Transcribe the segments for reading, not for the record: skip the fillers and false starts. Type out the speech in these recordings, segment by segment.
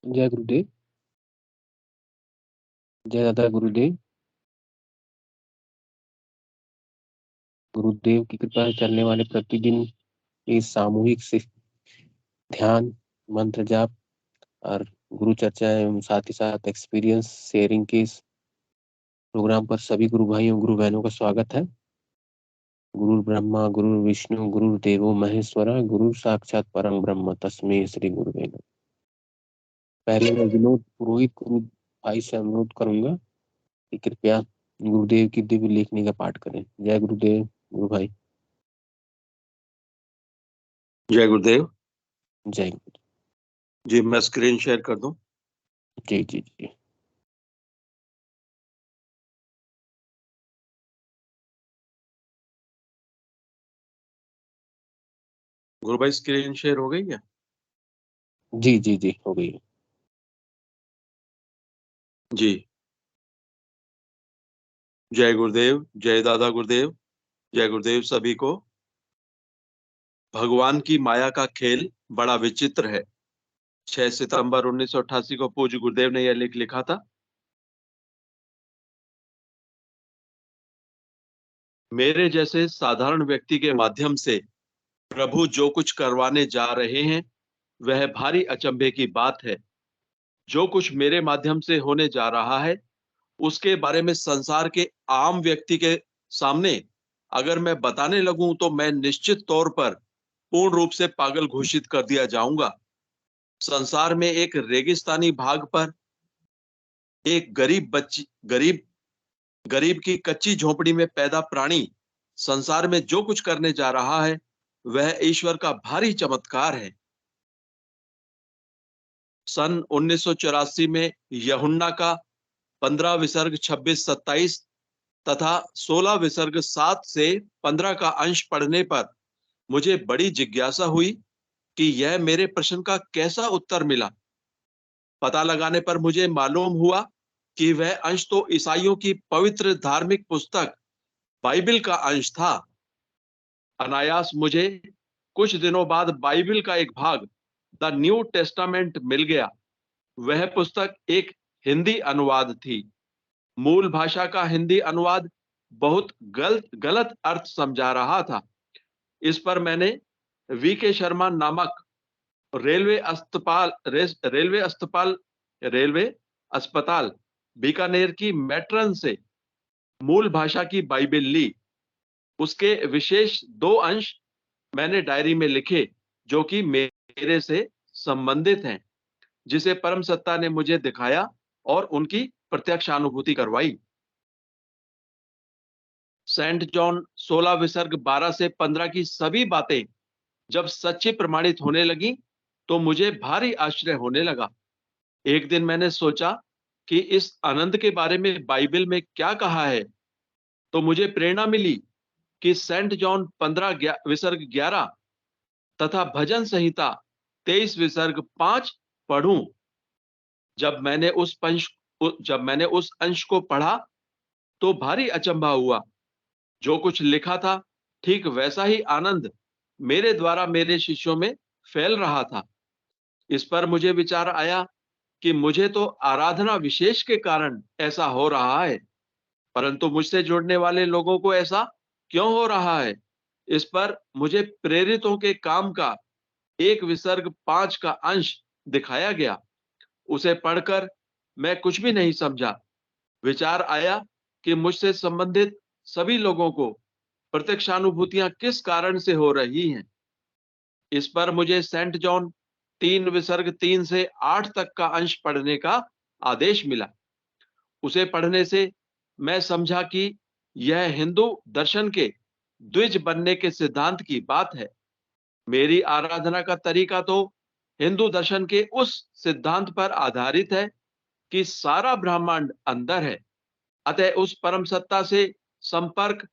जय गुरुदेव। जय दादा गुरुदेव। गुरुदेव की कृपा से चलने वाले प्रतिदिन इस सामूहिक से ध्यान, मंत्र जाप और गुरु चर्चा एवं साथ ही साथ एक्सपीरियंस शेयरिंग के इस प्रोग्राम पर सभी गुरु भाइयों गुरु बहनों का स्वागत है। गुरु ब्रह्मा गुरु विष्णु गुरु देवो महेश्वरा गुरु साक्षात परम ब्रह्म तस्मै श्री गुरुवे नमः। पहले मैं विनोद पुरोहित गुरु भाई से अनुरोध करूंगा कि कृपया गुरुदेव की दिव्य लेखनी का पाठ करें। जय गुरुदेव गुरु भाई। जय गुरुदेव। जय गुरुदेव। जी मैं स्क्रीन शेयर कर दूं। जी जी जी। गुरु भाई स्क्रीन शेयर हो गई क्या? जी जी जी हो गई। जी। जय गुरुदेव, जय दादा गुरुदेव, जय गुरुदेव सभी को। भगवान की माया का खेल बड़ा विचित्र है। 6 सितंबर 1988 को पूज्य गुरुदेव ने यह लिखा था। मेरे जैसे साधारण व्यक्ति के माध्यम से प्रभु जो कुछ करवाने जा रहे हैं वह भारी अचंभे की बात है। जो कुछ मेरे माध्यम से होने जा रहा है उसके बारे में संसार के आम व्यक्ति के सामने अगर मैं बताने लगूं तो मैं निश्चित तौर पर पूर्ण रूप से पागल घोषित कर दिया जाऊंगा। संसार में एक रेगिस्तानी भाग पर एक गरीब की कच्ची झोपड़ी में पैदा प्राणी संसार में जो कुछ करने जा रहा है वह ईश्वर का भारी चमत्कार है। सन 1984 में यूहन्ना का 15 विसर्ग 26-27 तथा 16 विसर्ग 7 से 15 का अंश पढ़ने पर मुझे बड़ी जिज्ञासा हुई कि यह मेरे प्रश्न का कैसा उत्तर मिला। पता लगाने पर मुझे मालूम हुआ कि वह अंश तो ईसाइयों की पवित्र धार्मिक पुस्तक बाइबिल का अंश था। अनायास मुझे कुछ दिनों बाद बाइबिल का एक भाग द न्यू टेस्टामेंट मिल गया। वह पुस्तक एक हिंदी अनुवाद थी। मूल भाषा का हिंदी अनुवाद बहुत गलत अर्थ समझा रहा था। इस पर मैंने वी.के. शर्मा नामक रेलवे अस्पताल बीकानेर की मैट्रन से मूल भाषा की बाइबिल ली। उसके विशेष 2 अंश मैंने डायरी में लिखे जो कि मेरे से संबंधित हैं, जिसे परम सत्ता ने मुझे दिखाया और उनकी प्रत्यक्षानुभूति करवाई। सेंट जॉन 16 विसर्ग 12 से 15 की सभी बातें जब सच्ची प्रमाणित होने लगी तो मुझे भारी आश्चर्य होने लगा। एक दिन मैंने सोचा कि इस आनंद के बारे में बाइबल में क्या कहा है, तो मुझे प्रेरणा मिली कि सेंट जॉन 15 विसर्ग 11 तथा भजन संहिता 23 विसर्ग 5 पढ़ूं। जब मैंने उस अंश को पढ़ा तो भारी अचंभा हुआ। जो कुछ लिखा था ठीक वैसा ही आनंद मेरे द्वारा मेरे शिष्यों में फैल रहा था। इस पर मुझे विचार आया कि मुझे तो आराधना विशेष के कारण ऐसा हो रहा है, परंतु मुझसे जुड़ने वाले लोगों को ऐसा क्यों हो रहा है। इस पर मुझे प्रेरितों के काम का 1 विसर्ग 5 का अंश दिखाया गया। उसे पढ़कर मैं कुछ भी नहीं समझा। विचार आया कि मुझसे संबंधित सभी लोगों को प्रत्यक्षानुभूतियां किस कारण से हो रही हैं। इस पर मुझे सेंट जॉन 3 विसर्ग 3 से 8 तक का अंश पढ़ने का आदेश मिला। उसे पढ़ने से मैं समझा कि यह हिंदू दर्शन के द्विज बनने के सिद्धांत की बात है। मेरी आराधना का तरीका तो हिंदू दर्शन के उस सिद्धांत पर आधारित है कि सारा ब्रह्मांड अंदर है, अतः उस परम सत्ता से संपर्क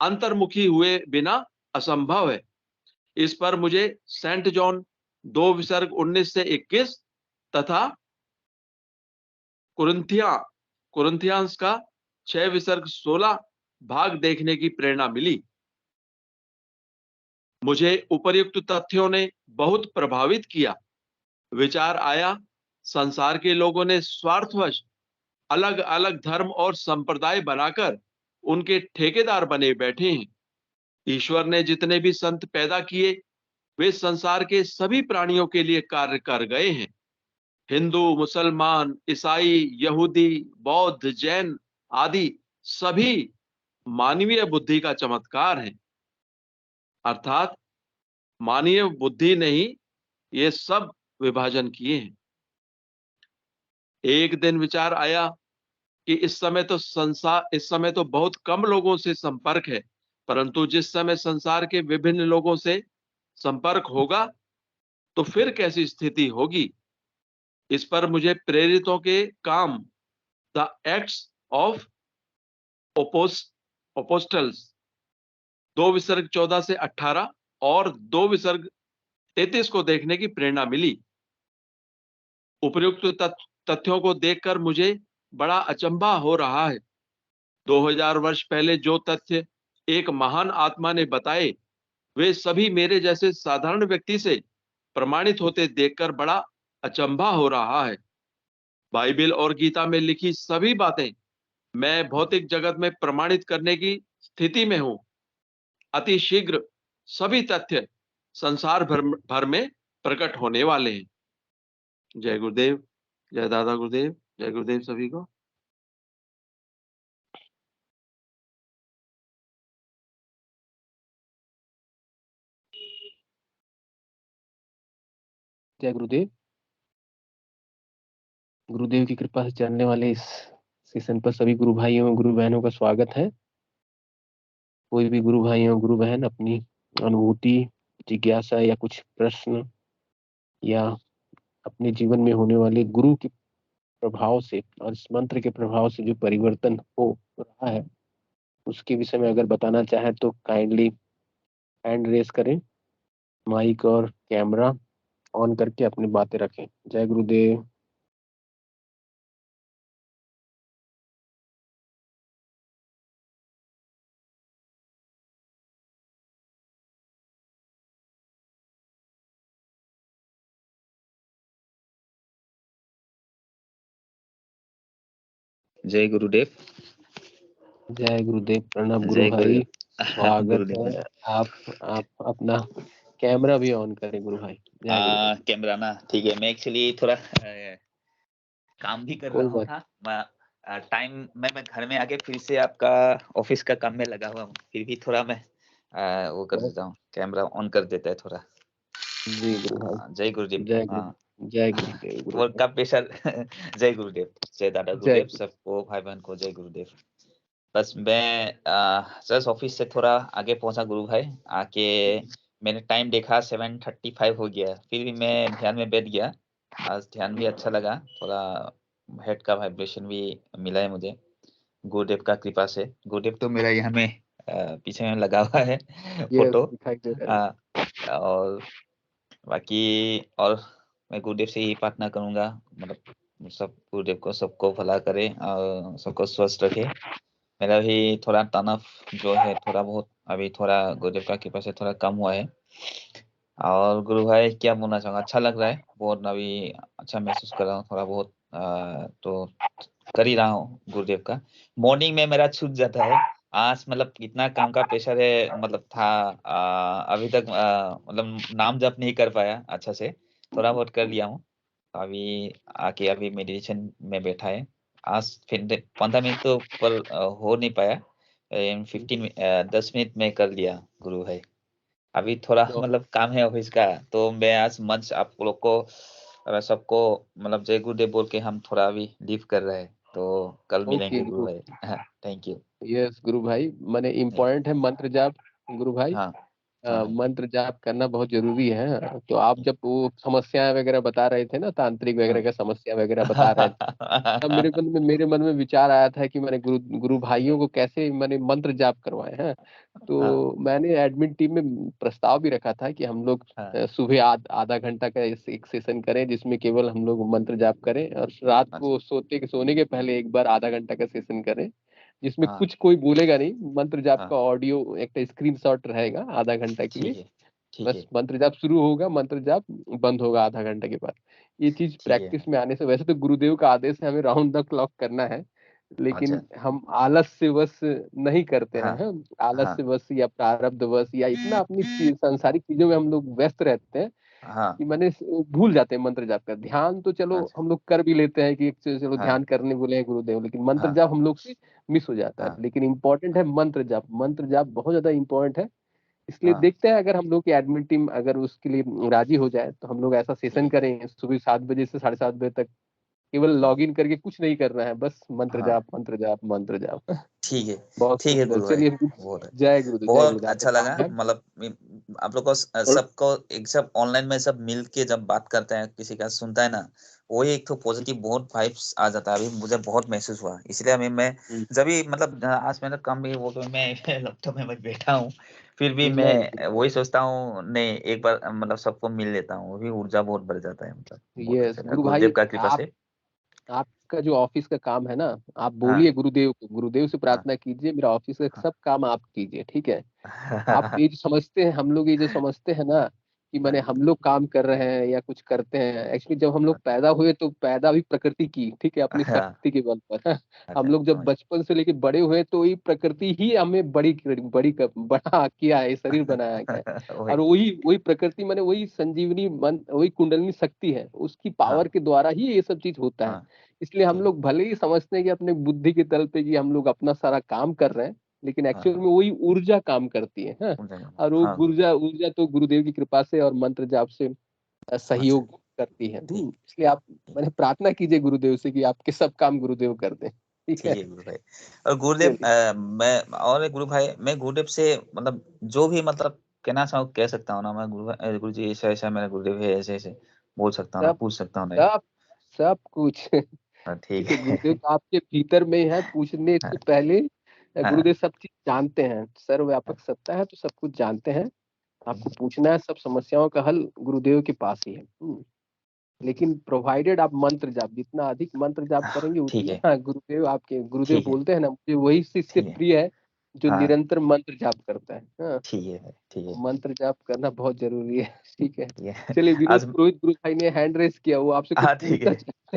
अंतर्मुखी हुए बिना असंभव है। इस पर मुझे सेंट जॉन 2 विसर्ग 19 से 21 तथा कुरिन्थियांस का 6 विसर्ग 16 भाग देखने की प्रेरणा मिली। मुझे उपर्युक्त तथ्यों ने बहुत प्रभावित किया। विचार आया संसार के लोगों ने स्वार्थवश अलग अलग धर्म और संप्रदाय बनाकर उनके ठेकेदार बने बैठे हैं। ईश्वर ने जितने भी संत पैदा किए वे संसार के सभी प्राणियों के लिए कार्य कर गए हैं। हिंदू, मुसलमान, ईसाई, यहूदी, बौद्ध, जैन आदि सभी मानवीय बुद्धि का चमत्कार हैं। अर्थात मानवीय बुद्धि ने ही ये सब विभाजन किए हैं। एक दिन विचार आया कि इस समय तो बहुत कम लोगों से संपर्क है, परंतु जिस समय संसार के विभिन्न लोगों से संपर्क होगा तो फिर कैसी स्थिति होगी। इस पर मुझे प्रेरितों के काम द एक्ट्स ऑफ ओपोस्टल्स 2 विसर्ग 14 से 18 और 2 विसर्ग 33 को देखने की प्रेरणा मिली। उपर्युक्त तथ्यों को देखकर मुझे बड़ा अचंभा हो रहा है। 2000 वर्ष पहले जो तथ्य एक महान आत्मा ने बताए वे सभी मेरे जैसे साधारण व्यक्ति से प्रमाणित होते देखकर बड़ा अचंभा हो रहा है। बाइबल और गीता में लिखी सभी बातें मैं भौतिक जगत में प्रमाणित करने की स्थिति में हूं। अति शीघ्र सभी तथ्य संसार भर में प्रकट होने वाले हैं। जय गुरुदेव, जय दादा गुरुदेव, जय गुरुदेव सभी को। जय गुरुदेव। गुरुदेव की कृपा से चलने वाले इस सेशन पर सभी गुरु भाइयों और गुरु बहनों का स्वागत है। कोई भी गुरु भाई और गुरु बहन अपनी अनुभूति, जिज्ञासा या कुछ प्रश्न या अपने जीवन में होने वाले गुरु के प्रभाव से और इस मंत्र के प्रभाव से जो परिवर्तन हो रहा है उसके विषय में अगर बताना चाहे तो काइंडली हैंड रेस करें, माइक और कैमरा ऑन करके अपनी बातें रखें। जय गुरुदेव। जय गुरुदेव। जय गुरुदेव। प्रणव गुरु जय भाई, गुरुदेव। स्वागत गुरुदेव है। आप अपना कैमरा भी ऑन करें गुरु भाई। जय गुरुदेव। कैमरा ना ठीक है। मैं एक्चुअली थोड़ा काम भी कर कोई रहा बात था। मैं टाइम मैं घर में आके फिर से आपका ऑफिस का काम में लगा हुआ हूँ। फिर भी थोड़ा मैं वो कर देता हूँ, कैमरा ऑन कर देता है थोड़ा। जी गुरु भाई। जय गुरुदेव। जय गुरु, जय गुरुदेव गुरु वर्क का प्रेशर। जय गुरुदेव, जय दादा गुरुदेव, जय सबको भाई बहन को जय गुरुदेव। बस मैं जस्ट ऑफिस से थोड़ा आगे पहुंचा गुरु भाई। आके मैंने टाइम देखा 7:35 हो गया। फिर भी मैं ध्यान में बैठ गया। आज ध्यान भी अच्छा लगा, थोड़ा हेड का वाइब्रेशन भी मिला है मुझे गुरुदेव का कृपा से। गुरुदेव तो मेरा यहाँ में पीछे में लगा हुआ है फोटो। दिखाई दे रहा है। और बाकी और मैं गुरुदेव से ही प्रार्थना करूंगा, मतलब सब गुरुदेव को सबको भला करे और सबको स्वस्थ रखे। मेरा भी थोड़ा तनाव जो है थोड़ा बहुत अभी थोड़ा गुरुदेव का कृपा से थोड़ा कम हुआ है। और गुरु भाई क्या बोलना चाहूंगा, अच्छा लग रहा है बहुत, अभी अच्छा महसूस कर रहा हूँ थोड़ा बहुत। तो कर ही रहा हूँ गुरुदेव का। मॉर्निंग में मेरा छूट जाता है आज, मतलब इतना काम का प्रेशर है, मतलब था अभी तक मतलब नाम जप नहीं कर पाया अच्छा से, थोड़ा बहुत कर लिया हूँ। अभी आके अभी मेडिटेशन में बैठा है। आज फिर 15 मिनट तो पर हो नहीं पाया, 10 मिनट में कर लिया गुरु भाई। अभी थोड़ा तो मतलब काम है ऑफिस का, तो मैं आज मंच आप लोग को सबको मतलब जय गुरुदेव बोल के हम थोड़ा अभी लीव कर रहे हैं। तो कल ओके मिलेंगे गुरु गुरु। भाई। Thank you. यस गुरु भाई, माने इम्पोर्टेंट है मंत्र जाप गुरु भाई। हाँ हाँ मंत्र जाप करना बहुत जरूरी है। तो आप जब वो समस्याएं वगैरह बता रहे थे ना, तांत्रिक वगैरह हाँ। का समस्या वगैरह बता रहे थे, तब मेरे मन में विचार आया था कि मैंने गुरु गुरु भाइयों को कैसे मैंने मंत्र जाप करवाए हैं। हाँ तो मैंने एडमिन टीम में प्रस्ताव भी रखा था कि हम लोग हाँ। सुबह आधा घंटा का एक सेशन करें जिसमें केवल हम लोग मंत्र जाप करें, और रात अच्छा। को सोने के पहले एक बार आधा घंटा का सेशन करें जिसमें हाँ कुछ कोई बोलेगा नहीं, मंत्र जाप हाँ का ऑडियो एक स्क्रीनशॉट रहेगा आधा घंटा के लिए। ठीक है। ठीक बस है, मंत्र जाप शुरू होगा, मंत्र जाप बंद होगा आधा घंटे के बाद। ये चीज ठीक है। प्रैक्टिस में आने से, वैसे तो गुरुदेव का आदेश है हमें राउंड द क्लॉक करना है, अच्छा, लेकिन हम आलस से वश नहीं करते हैं। हाँ, हम आलस हाँ, से वश या प्रारब्ध वश या इतना अपनी सांसारिक चीजों में हम लोग व्यस्त रहते हैं हाँ, कि मैंने भूल जाते हैं मंत्र जाप का। ध्यान तो चलो अच्छा, हम लोग कर भी लेते हैं कि चलो हाँ, ध्यान करने बोले हैं गुरुदेव, लेकिन मंत्र हाँ, जाप हम लोग से मिस हो जाता है। हाँ, लेकिन इम्पोर्टेंट है मंत्र जाप, मंत्र जाप बहुत ज्यादा इम्पोर्टेंट है। इसलिए हाँ, देखते हैं अगर हम लोग की एडमिन टीम अगर उसके लिए राजी हो जाए तो हम लोग ऐसा ठीक सेशन है, करें सुबह 7 बजे से 7:30 बजे तक। केवल ठीक, लॉग इन करके कुछ नहीं करना है, बस मंत्र हाँ, जाप मंत्र जाप मंत्र जाप। ठीक है, बहुत ठीक है सुंदर, गुरु भाई, चलिए। बहुत जय गुरुदेव, जय बहुत गुरुदेव, आपका अच्छा लगा। काम है। मतलब आप लोग को और सबको एक सब ऑनलाइन में सब मिल के जब बात करते हैं, किसी का सुनता है ना, वही एक तो पॉजिटिव बहुत वाइब्स आ जाता है। अभी मुझे बहुत महसूस हुआ, इसलिए मैं जब भी मतलब आज मेरा काम भी वो तो मैं लैपटॉप में मैं बैठा हूँ, फिर भी नहीं, मैं वही सोचता हूँ नहीं एक बार मतलब सबको मिल लेता हूँ, वो भी ऊर्जा बहुत बढ़ जाता है। मतलब बहुत यस अच्छा लगा गुरु गुरुदेव भाई, का कृपा आप से। आपका जो ऑफिस का काम है ना, आप हाँ, बोलिए गुरुदेव को, गुरुदेव से हाँ, प्रार्थना कीजिए मेरा ऑफिस का हाँ, सब काम आप कीजिए, ठीक है। आप ये जो समझते हैं, हम लोग ये जो समझते हैं ना कि माने हाँ, हम लोग काम कर रहे हैं या कुछ करते हैं, एक्चुअली जब हम लोग हाँ, पैदा हुए तो पैदा भी प्रकृति की, ठीक है, अपनी हाँ, शक्ति के बल पर। हम अच्छा लोग जब समझ, बचपन से लेके बड़े हुए तो ये प्रकृति ही हमें बड़ा किया है, शरीर बनाया गया है। वही, और वही वही प्रकृति माने वही संजीवनी मन, वही कुंडलिनी शक्ति है, उसकी हाँ, पावर के द्वारा ही ये सब चीज होता है। हाँ, इसलिए हम ठीक, लोग भले ही समझते हैं कि अपने बुद्धि के तल पे कि हम लोग अपना सारा काम कर रहे हैं, लेकिन हाँ, एक्चुअल में वही ऊर्जा काम करती है, हाँ? और वो हाँ गुरु, ऊर्जा ऊर्जा तो गुरुदेव की कृपा से और मंत्र जाप से अच्छा, सहयोग करती है। ठीक, इसलिए आप ठीक, मैंने प्रार्थना कीजिए गुरुदेव से कि आपके सब काम गुरुदेव कर दें, ठीक ठीक है। है गुरु भाई। और गुरुदेव चलिए, मैं और एक गुरु भाई, मैं गुरुदेव से मतलब जो भी मतलब कहना चाहूँ कह सकता हूँ ना, मैं गुरु जी ऐसा ऐसा मेरा गुरुदेव है, ऐसे ऐसे बोल सकता हूँ ना, सब पूछ सकता हूँ नहीं। सब सब कुछ हाँ, ठीक देखिए गुरुदेव है। तो आपके भीतर में ही है, पूछने हाँ, से पहले हाँ, गुरुदेव सब चीज जानते हैं, हाँ, सर्वव्यापक सत्ता है तो सब कुछ जानते हैं। आपको हम्म, पूछना है, सब समस्याओं का हल गुरुदेव के पास ही है। लेकिन प्रोवाइडेड आप मंत्र जाप, जितना अधिक मंत्र जाप करेंगे ठीक है, उतना गुरुदेव, आपके गुरुदेव ठीक है, बोलते हैं ना, मुझे वही शिष्य ठीक है, प्रिय है जो हाँ, निरंतर मंत्र जाप करता है, हाँ। ठीक है भाई, ठीक है, मंत्र जाप करना बहुत जरूरी है, ठीक है। ठीक है। चलिए, विनोद आज पुरोहित गुरु भाई ने हैंड रेस किया, वो आपसे कुछ हाँ ठीक पूछना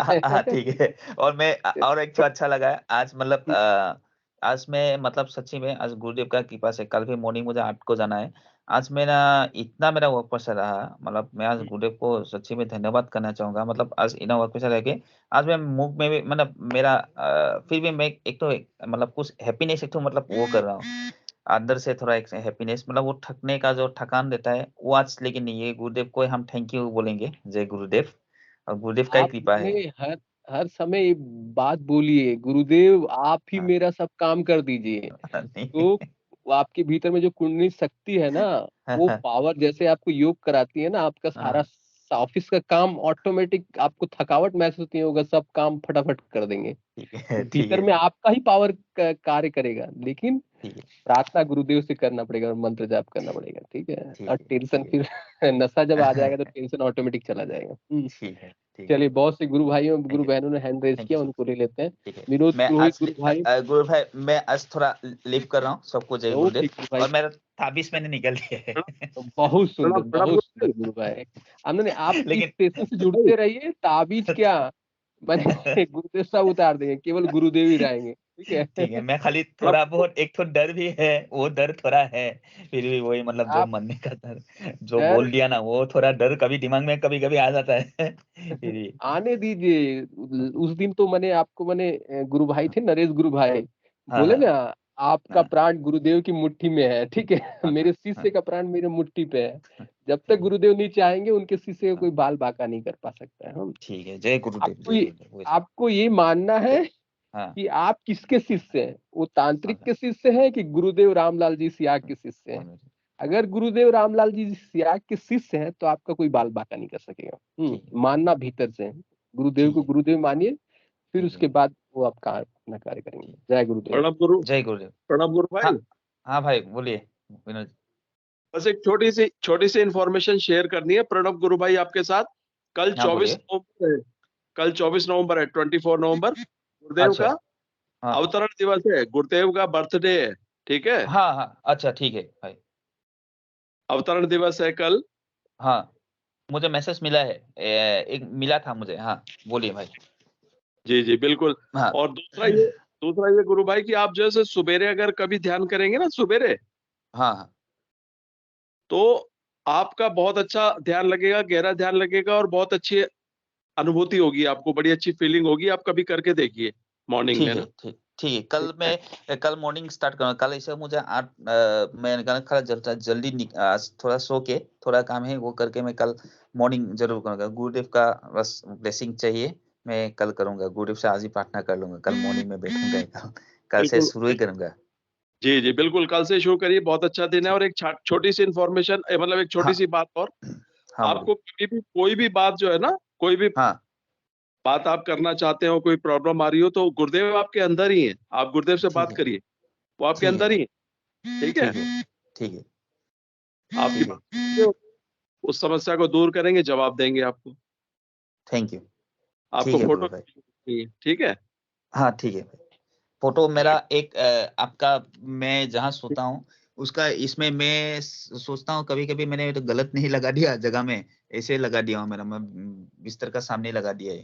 है, चाहते हाँ हैं। ठीक है। और मैं और एक तो अच्छा लगा है आज, मतलब आज मैं मतलब सच्ची में आज गुरुदेव का कृपा से कल भी मॉर्निंग मुझे 8 को जाना है। आज मेरा इतना मेरा वर्क प्रेशर रहा, मतलब मैं आज गुरुदेव को सच्ची में धन्यवाद करना चाहूंगा। मतलब आज इतना वर्क प्रेशर रह के आज मैं मुख में भी मतलब मेरा फिर भी मैं एक तो मतलब कुछ हैप्पीनेस एक तो मतलब वो कर रहा हूँ अंदर से, थोड़ा एक हैप्पीनेस, मतलब वो थकने का जो थकान देता है वो आज लेकिन नहीं है। गुरुदेव को हम थैंक यू बोलेंगे, जय गुरुदेव। और गुरुदेव का ही कृपा आपने है। हर हर समय ये बात बोलिए, गुरुदेव आप ही हाँ, मेरा सब काम कर दीजिए। नहीं। तो वो आपके भीतर में जो कुंडली शक्ति है ना, वो पावर जैसे आपको योग कराती है ना, आपका सारा हाँ, ऑफिस का काम ऑटोमेटिक, आपको थकावट महसूस नहीं होगा, सब काम फटाफट कर देंगे। ठीक है, ठीक भीतर है, में आपका ही पावर कार्य करेगा, लेकिन ठीक है, प्रार्थना गुरुदेव से करना पड़ेगा और मंत्र जाप करना पड़ेगा, ठीक है। और ठीक है, टेंशन ठीक फिर नशा जब आ है। जाएगा तो टेंशन ऑटोमेटिक चला जाएगा। ठीक है, ठीक है। चलिए, बहुत से गुरु भाइयों थैंक गुरु यू, बहनों ने हैंड रेज थैंक यू किया, सो उनको मच। ले लेते हैं। ठीक है। विनोद मैं पुरोहित आज गुरु भाई। गुरु भाई मैं आज थोड़ा लीव कर रहा हूँ, सबको जय ओके गुरुदेव। गुरु भाई, और मेरा ताबीज मैंने निकल दिया है। प्रणाम प्रणाम बहुत गुरुजी। सुंदर गुरु भाई। हमने आप इस लेकिन सेशन से जुड़ते रहिए, ताबीज क्या मैंने गुरुदेव सब उतार देंगे, केवल गुरुदेव ही रहेंगे, ठीक ठीक है, है। मैं खाली प्रणाम थोड़ा बहुत एक तो डर भी है, वो डर थोड़ा है, फिर भी वही मतलब जो आप मरने का डर, जो डर बोल दिया ना वो थोड़ा डर कभी दिमाग में कभी-कभी आ जाता है। फिर भी आने दीजिए। उस दिन तो मैंने गुरु भाई थे, नरेश गुरु भाई, हाँ, बोले हाँ, ना आपका हाँ, प्राण गुरुदेव की मुट्ठी में है, ठीक है। हाँ, मेरे हाँ, शिष्य का प्राण मेरे मुट्ठी पे है। जब तक ठीक है, गुरुदेव नहीं चाहेंगे उनके शिष्य को हाँ, कोई बाल बांका नहीं कर पा सकता है। हम ठीक है, जय गुरुदेव, आपको जय ये गुरुदेव, वैसे आपको ये मानना है हाँ, कि आप किसके शिष्य हैं, वो हाँ, तांत्रिक के शिष्य हैं कि गुरुदेव रामलाल जी सियाग हाँ, के शिष्य हैं। हाँ, अगर गुरुदेव रामलाल जी सियाग के शिष्य हैं तो आपका कोई बाल बांका नहीं कर सकेगा। ठीक है, मानना भीतर से है। गुरुदेव ठीक को है, गुरुदेव मानिए, फिर ठीक है, उसके बाद वो आप अपना कार्य करेंगे। ठीक, जय गुरुदेव। प्रणाम गुरु, जय गुरुदेव। प्रणाम गुरु हाँ, भाई। हाँ भाई बोलिए विनोद। बस एक छोटी सी इंफॉर्मेशन शेयर करनी है प्रणब गुरु भाई आपके साथ। कल हाँ 24 बोलिए। नवंबर है, कल 24 नवंबर है, 24 नवंबर गुरुदेव अच्छा, का हाँ, अवतरण दिवस है, गुरुदेव का बर्थडे है, ठीक है। हाँ, हाँ, अच्छा ठीक है भाई। अवतरण दिवस है कल। हाँ, मुझे मैसेज मिला है, एक मिला था मुझे। हाँ, बोलिए भाई। जी जी बिल्कुल। हाँ और दूसरा ये गुरु भाई कि आप जैसे सुबेरे अगर कभी ध्यान करेंगे ना सुबेरे, हाँ हाँ तो आपका बहुत अच्छा ध्यान लगेगा, गहरा ध्यान लगेगा और बहुत अच्छी अनुभूति होगी, आपको बड़ी अच्छी फीलिंग होगी। आप कभी करके देखिए मॉर्निंग में ठीक है, ना। ठीक है। कल मॉर्निंग स्टार्ट करूँगा। कल ऐसे मुझे 8 मैं खड़ा जल्दी आज थोड़ा सो के, थोड़ा काम है वो करके मैं कल मॉर्निंग जरूर करूँगा। गुरुदेव का बस ब्लेसिंग चाहिए, मैं कल करूँगा। गुरुदेव से आज ही प्रार्थना कर लूंगा, कल मॉर्निंग में बैठूंगा कल से बिल्कुल शुरू ही करूंगा। जी जी बिल्कुल, कल से शुरू करिए, बहुत अच्छा दिन है। और एक छोटी सी इन्फॉर्मेशन, मतलब एक छोटी हाँ सी बात और, हाँ बोलिए। आपको कभी भी कोई भी बात जो है ना, कोई भी हाँ बात आप करना चाहते हो, कोई प्रॉब्लम आ रही हो, तो गुरुदेव आपके अंदर ही है। आप गुरुदेव से ठीक बात है, करिए, वो आपके ठीक है अंदर ही भाई, है। ठीक है, ठीक है, ठीक है, आपकी ठीक बात है। कीजिए, उस समस्या को दूर करेंगे, जवाब देंगे आपको। Thank you. आपको ठीक है गुरु फोटो भाई। चाहिए, ठीक है। हाँ ठीक है भाई। फोटो मेरा एक आपका, मैं जहाँ सोता हूँ उसका, इसमें मैं सोचता हूँ कभी कभी मैंने तो गलत नहीं लगा दिया जगह में, ऐसे लगा दिया हूँ। मैं बिस्तर का सामने लगा दिया है,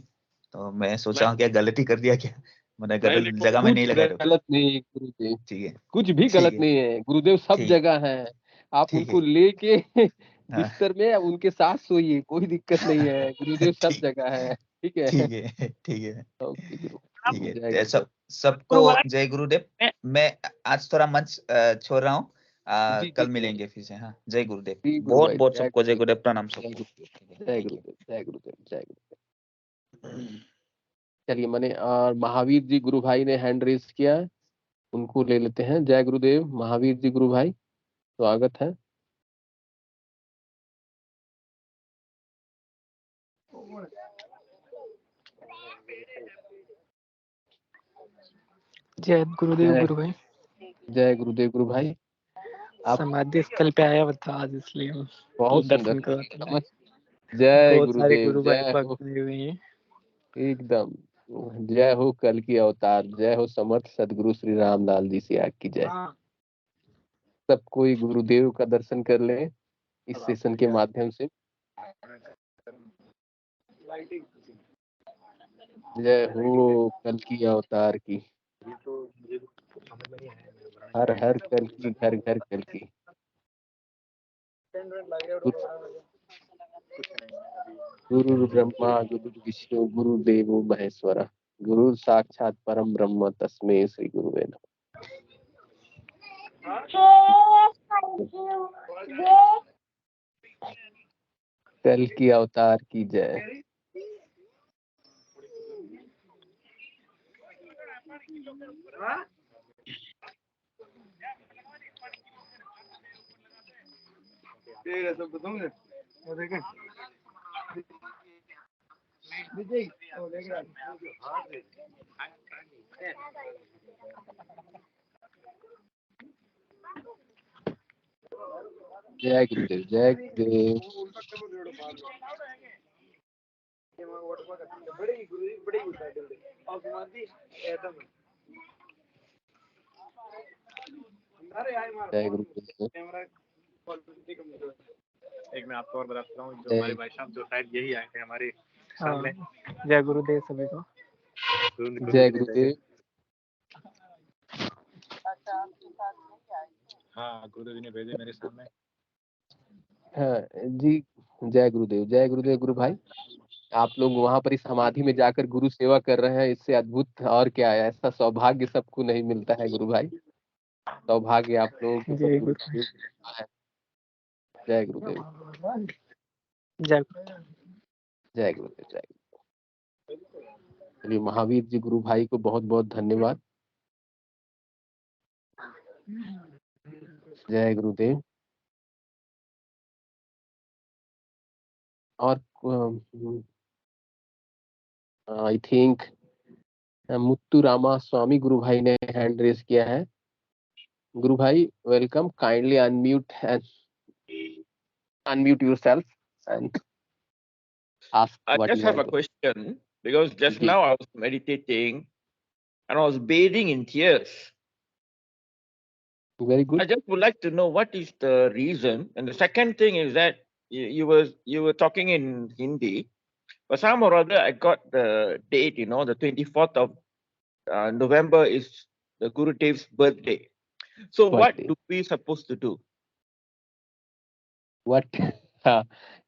तो मैं सोचा हूँ क्या गलती कर दिया क्या, मैंने नहीं गलत नहीं, जगह में नहीं कुछ लगा दो। गलत नहीं है गुरुदेव, ठीक है, कुछ भी ठीक गलत है, नहीं है। गुरुदेव सब ठीक है, जगह हैं। आप ठीक उनको है। लेके हाँ बिस्तर में उनके साथ सोइए, कोई दिक्कत नहीं है। गुरुदेव सब ठीक, जगह है। ठीक है। ठीक है, ठीक है, ओके गुरु। ठीक जय है। गुरुदेव। सबको जय गुरुदेव। मैं आज थोड़ा मंच छोड़ रहा हूँ, जी जी कल जी मिलेंगे फिर से। हाँ, जय गुरुदेव। जी गुरु बहुत भाई, बहुत जय सबको जय गुरुदेव। गुरुदेव, प्रणाम जय सबको। गुरुदेव। जय थैंक यू। गुरुदेव। जय गुरुदेव। जय गुरुदेव। चलिए, मैंने और महावीर जी गुरु भाई ने हैंड रेस किया है, उनको ले लेते हैं। जय गुरुदेव महावीर जी गुरु भाई, स्वागत है। जय गुरुदेव जय गुरु भाई। जय गुरुदेव गुरु भाई। आप समाधि स्थल पे आया हुआ था आज, इसलिए हम बहुत सुंदर, दर्शन करवा रहे। जय बहुत सारे गुरुदेव, गुरु भाई जय हो। भक्त आए हुए हैं। एकदम जय हो कल की अवतार, जय हो समर्थ सदगुरु श्री रामलाल जी से आग की जय। सब कोई गुरुदेव का दर्शन कर ले इस सेशन के माध्यम से। जय हो कल की अवतार की, हर हर कल की, घर घर कल की। गुरु ब्रह्मा गुरु विष्णु गुरु देवो महेश्वरा, गुरु साक्षात परम ब्रह्म तस्मै श्री गुरुवे नमः। कल की अवतार की जय। जय गुरुदेव, जय गुरुदेव। जय गुरुदेव। एक मैं आपको और बताता हूँ, जो जय हमारे भाई साहब जो शायद यही आए थे हमारे हाँ, सामने। जय गुरुदेव सभी को। जय गुरुदेव। हाँ, गुरु जी ने भेजे मेरे सामने। हाँ जी, जय गुरुदेव, जय गुरुदेव गुरु भाई। आप लोग वहां पर इस समाधि में जाकर गुरु सेवा कर रहे हैं, इससे अद्भुत और क्या है। ऐसा सौभाग्य सबको नहीं मिलता है गुरु भाई, सौभाग्य आप लोगों के ऊपर जय गुरु, गुरुदेव का है। जय गुरुदेव, जय गुरुदेव। जय गुरुदेव, जय गुरुदेव। चलिए, महावीर जी गुरु भाई को बहुत बहुत धन्यवाद। जय गुरुदेव। और आई थिंक मुत्तु रामा स्वामी गुरु भाई ने हैंड रेस किया है। गुरु भाई welcome, kindly unmute yourself and ask I what just you have want a to. question because just जी now I was meditating and I was bathing in tears. Very good. I just would like to know what is the reason. And the second thing is that you were talking in Hindi, but some or other I got the date. The 24th of November is the Guru Dev's birthday. So what Birthday. do we supposed to do? What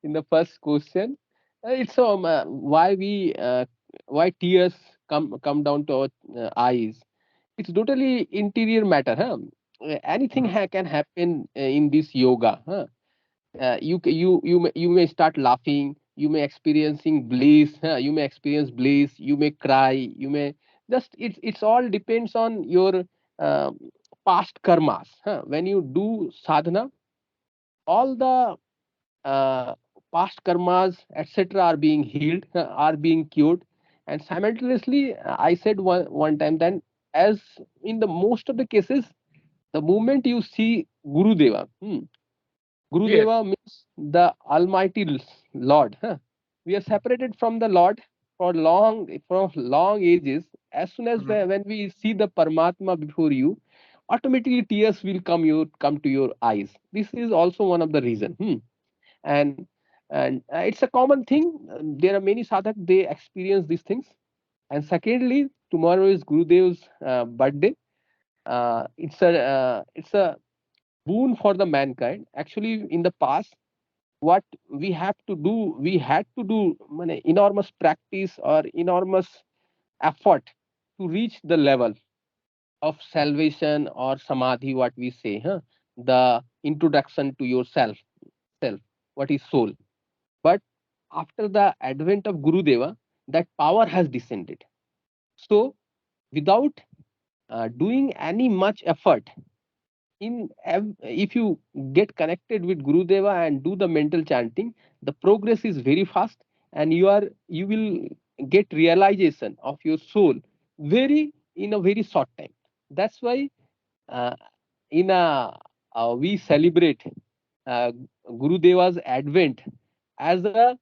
in the first question, it's why tears come down to our eyes. It's totally interior matter, huh? Anything Mhm. can happen in this yoga, huh? You may start laughing, you may experiencing bliss, huh? You may experience bliss, you may cry, you may just it's all depends on your uh, past karmas, huh? When you do sadhana, all the uh, past karmas, etc., are being healed, are being cured, and simultaneously, I said one time then, as in the most of the cases, the moment you see Gurudeva, Yes. Gurudeva means the Almighty Lord. Huh? We are separated from the Lord for long ages. As soon as Mhm. when we see the Paramatma before you, automatically tears will come to your eyes. This is also one of the reason. And it's a common thing. There are many sadhak, they experience these things. And secondly, tomorrow is Gurudev's birthday. It's a boon for the mankind. Actually, in the past, what we had to do enormous practice or enormous effort to reach the level of salvation or samadhi, what we say, the introduction to yourself, self, what is soul. But after the advent of Gurudeva, that power has descended. So, without doing any much effort, if you get connected with Gurudeva and do the mental chanting, the progress is very fast, and you will get realization of your soul very in a very short time. That's why uh, in a we celebrate uh, Gurudeva's advent as a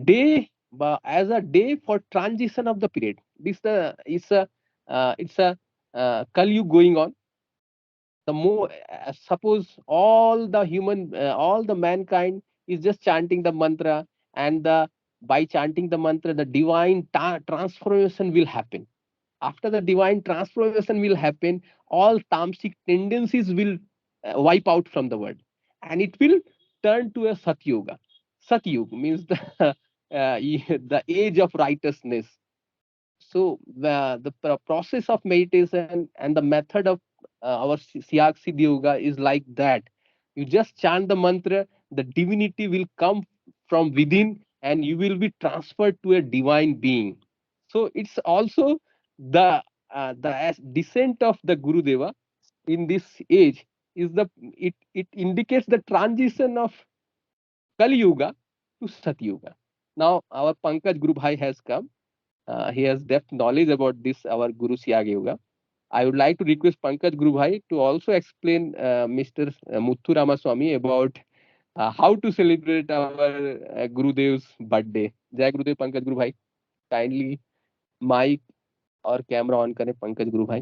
day, as a day for transition of the period. This it's a Kali Yuga going on. The more suppose all the mankind is just chanting the mantra, and the by chanting the mantra, the divine transformation will happen. After the divine transformation will happen, all tamasic tendencies will wipe out from the world, and it will turn to a satyuga. Satyuga means the the age of righteousness. So the process of meditation and the method of our Siyak Siddhi Yoga is like that. You just chant the mantra, the divinity will come from within, and you will be transferred to a divine being. So it's also the descent of the Gurudeva in this age is it indicates the transition of Kali Yuga to Satyuga. Now our Pankaj Guru Bhai has come. He has depth knowledge about this, our Guru Siag Yoga. I would like to request Pankaj Guru Bhai to also explain Mr. Muthu Ramaswamy about how to celebrate our Gurudev's birthday. Jai Gurudev Pankaj Guru Bhai. Kindly mic और camera on करें पंकज गुरु भाई.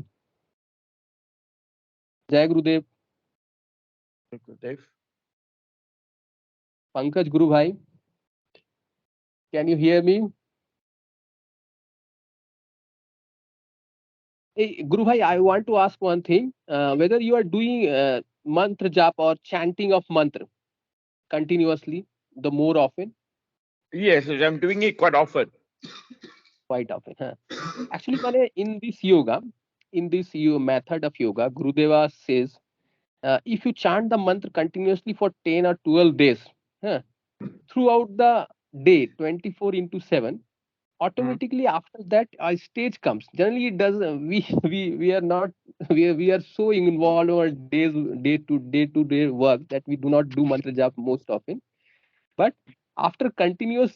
जय गुरुदेव. Gurudev. Pankaj गुरु भाई, can you hear me? Hey, Guru Bhai, I want to ask one thing. Whether you are doing mantra jap or chanting of mantra continuously, the more often, Yes, I'm doing it quite often. quite often. Huh? Actually, Mane, in this method of yoga, Gurudeva says, if you chant the mantra continuously for 10 or 12 days, huh, throughout the day, 24 into 7, Mhm. automatically after that a stage comes. Generally it does, we are not we are so involved in our day to day work that we do not do mantra jap most often. But after continuous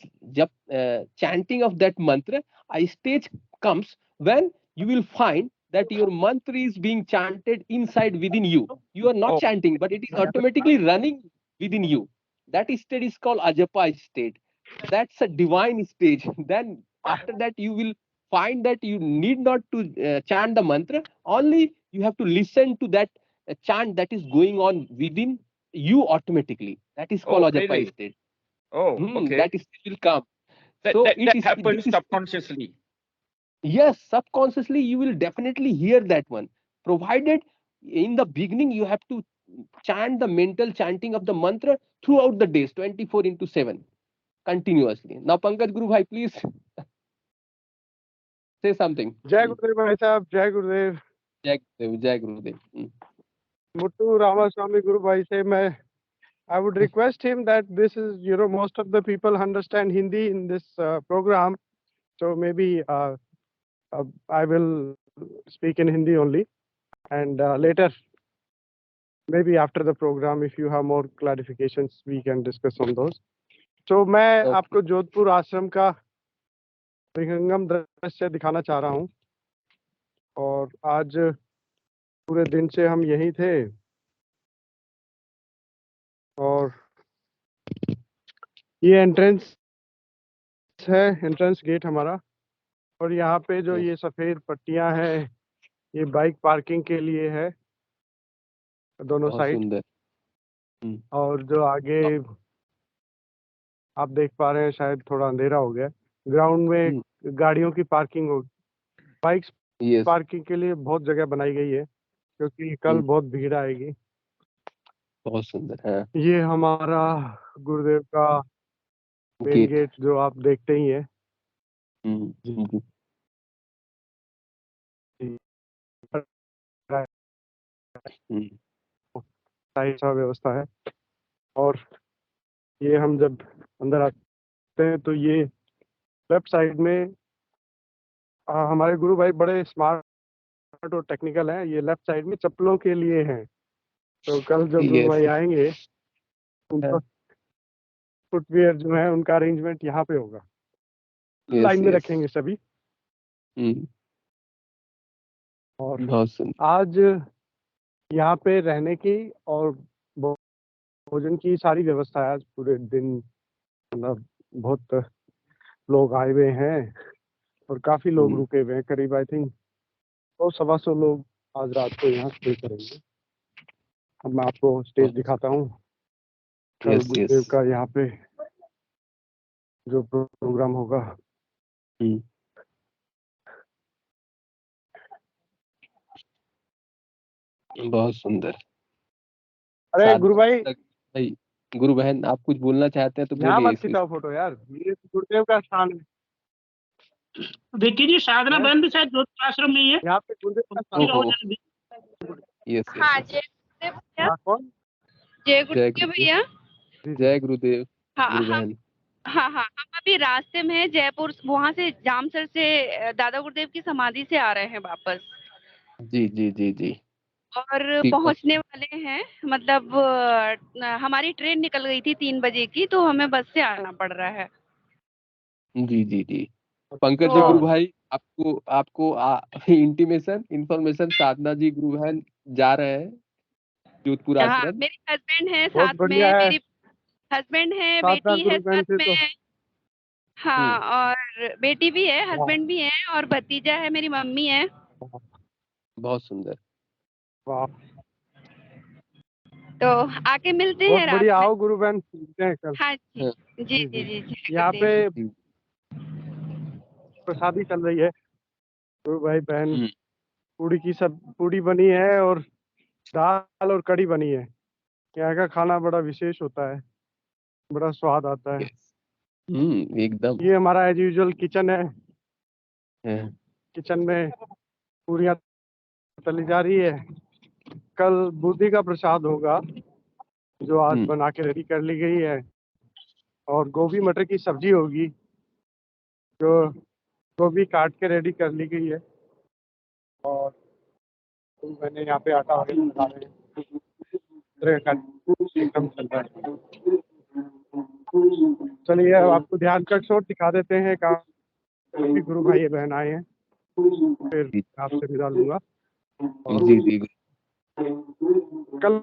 chanting of that mantra, a stage comes when you will find that your mantra is being chanted inside within you. You are not Oh, chanting, but it is automatically running within you. That state is called ajapa state. That's a divine stage. Then after that you will find that you need not to chant the mantra, only you have to listen to that chant that is going on within you automatically. That is called Oh, Ajapa really? state. Oh, okay. That is will come. That So that, it that is happens this is subconsciously. yes, subconsciously you will definitely hear that one. Provided in the beginning you have to chant the mental chanting of the mantra throughout the days, 24/7, continuously. Now, Pankaj Guru Bhai, please say something. जय गुरुदेव भाई साहब, जय गुरुदेव। Jai Gurudev, Jai Gurudev. मुट्टू Ramaswamy गुरु भाई से मैं I would request him that this is, most of the people understand Hindi in this program, so maybe I will speak in Hindi only, and later, maybe after the program, if you have more clarifications, we can discuss on those. So मैं Okay. आपको जोधपुर आश्रम का विहंगम दृश्य दिखाना चाह रहा हूँ, और आज पूरे दिन से हम यहीं थे, और ये एंट्रेंस है, एंट्रेंस गेट हमारा, और यहाँ पे जो Yes. ये सफेद पट्टियां हैं, ये बाइक पार्किंग के लिए है दोनों बहुत साइड, सुंदर. और जो आगे आप देख पा रहे हैं, शायद थोड़ा अंधेरा हो गया, ग्राउंड में गाड़ियों की पार्किंग हो, बाइक्स Yes. पार्किंग के लिए बहुत जगह बनाई गई है, क्योंकि कल बहुत भीड़ आएगी। बहुत सुंदर है. ये हमारा गुरुदेव का मेन गेट जो आप देखते ही है। ऐसा व्यवस्था है, और ये हम जब अंदर आते हैं तो ये लेफ्ट साइड में हमारे गुरु भाई बड़े स्मार्ट और टेक्निकल हैं, ये लेफ्ट साइड में चप्पलों के लिए हैं, तो कल जो गुरु भाई आएंगे उनका फुटवियर जो है उनका अरेंजमेंट यहाँ पे होगा, लाइन में रखेंगे सभी। और आज यहाँ पे रहने की और भोजन की सारी व्यवस्था है, आज पूरे दिन मतलब बहुत लोग आए हुए हैं और काफी लोग रुके हुए हैं, करीब आई थिंक 100-125 लोग आज रात को यहाँ स्टे करेंगे। अब मैं आपको स्टेज दिखाता हूँ, कल गुरुदेव का यहाँ पे जो प्रोग्राम होगा। बहुत सुंदर। अरे गुरु भाई, गुरु बहन आप कुछ बोलना चाहते हैं तो यहाँ बोलिए। मत खिंचाओ फोटो यार, ये गुरुदेव का स्थान है। देखिए जी, साधना बहन भी शायद जोधपुर आश्रम में ही है। यहाँ पे गुरुदेव का स्थान यस हाँ, जय गुरुदेव भैया। कौन? जय गुरुदेव भैया। जय गुरुदेव। हाँ, गुरु बहन। हाँ, हम अभी रास्ते में हैं, जयपुर, वहाँ से जामसर से दादा गुरुदेव की समाधि से आ रहे हैं वापस। जी जी जी जी। और पहुँचने वाले हैं, मतलब हमारी ट्रेन निकल गई थी 3 बजे की, तो हमें बस से आना पड़ रहा है। जी जी जी। पंकज जी गुरु भाई, आपको इंफॉर्मेशन साधना जी गुरु बहन जा रहे हैं जोधपुर आश्रम। हाँ, मेरे हस्बैंड है साथ में, मेरी हस्बैंड है, बेटी है साथ में। हाँ, और बेटी भी है, हस्बैंड भी है, और भतीजा है, मेरी मम्मी है। बहुत सुंदर। तो आके मिलते हैं। बहुत बढ़िया, आओ गुरु बहन, मिलते हैं कल। हाँ जी जी जी जी। यहाँ पे प्रसादी चल रही है, गुरु भाई बहन, पूड़ी बनी है और दाल और कड़ी बनी है। यहाँ का खाना बड़ा विशेष होता है, बड़ा स्वाद आता है। एकदम। ये हमारा एज यूजुअल किचन है। किचन में पूरियां तली जा रही है। कल बुद्धि का प्रसाद होगा जो आज बना के रेडी कर ली गई है, और गोभी मटर की सब्जी होगी जो गोभी काट के रेडी कर ली गई है, और मैंने यहाँ पे आटा वगैरह लगा रहे हैं, एकदम चल रहा है। चलिए आपको ध्यान का शॉट दिखा देते हैं, काफी गुरु भाई बहन आए हैं, फिर आपसे विदा लूंगा। जी जी। कल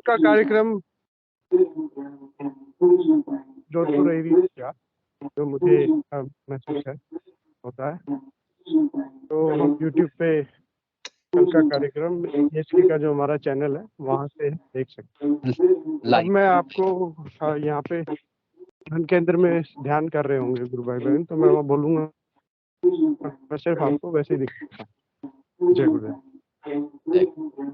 का कार्यक्रम जोधपुर एरिया जो मुझे महसूस है होता है, तो हम YouTube पे कल का कार्यक्रम एचपी का जो हमारा चैनल है वहाँ से देख सकते हैं। अब लाइव मैं आपको यहाँ पे ध्यान केंद्र में ध्यान कर रहे होंगे गुरु भाई बहन, तो मैं वहाँ बोलूँगा, मैं सिर्फ आपको वैसे ही दिखता हूँ। जय गुरुदेव। जय गुरुदेव।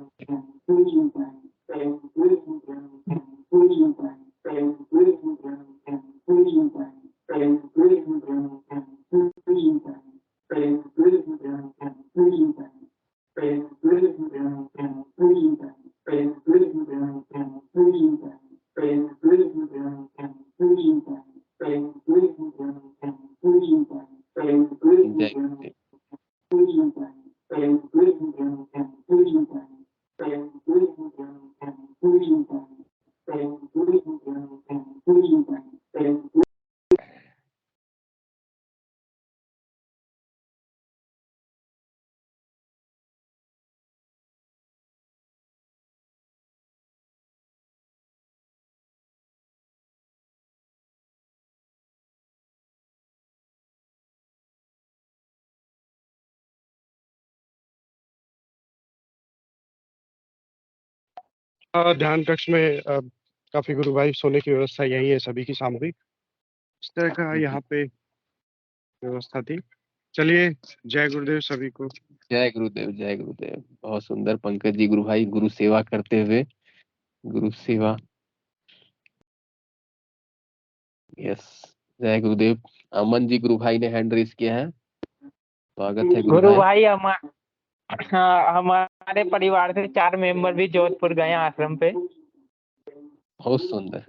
ध्यान कक्ष में काफी गुरु भाई सोने की व्यवस्था यही है, सभी की सामूहिक इस तरह का यहाँ पे व्यवस्था थी। चलिए, जय गुरुदेव सभी को। जय गुरुदेव, जय गुरुदेव। बहुत सुंदर पंकज जी गुरु भाई, गुरु सेवा करते हुए, गुरु सेवा। यस, जय गुरुदेव। अमन जी गुरु भाई ने हैंड रेस किया है, स्वागत है गुरु गुरु भाई। भाई हमारे परिवार से 4 मेंबर भी जोधपुर गए आश्रम पे। बहुत सुंदर।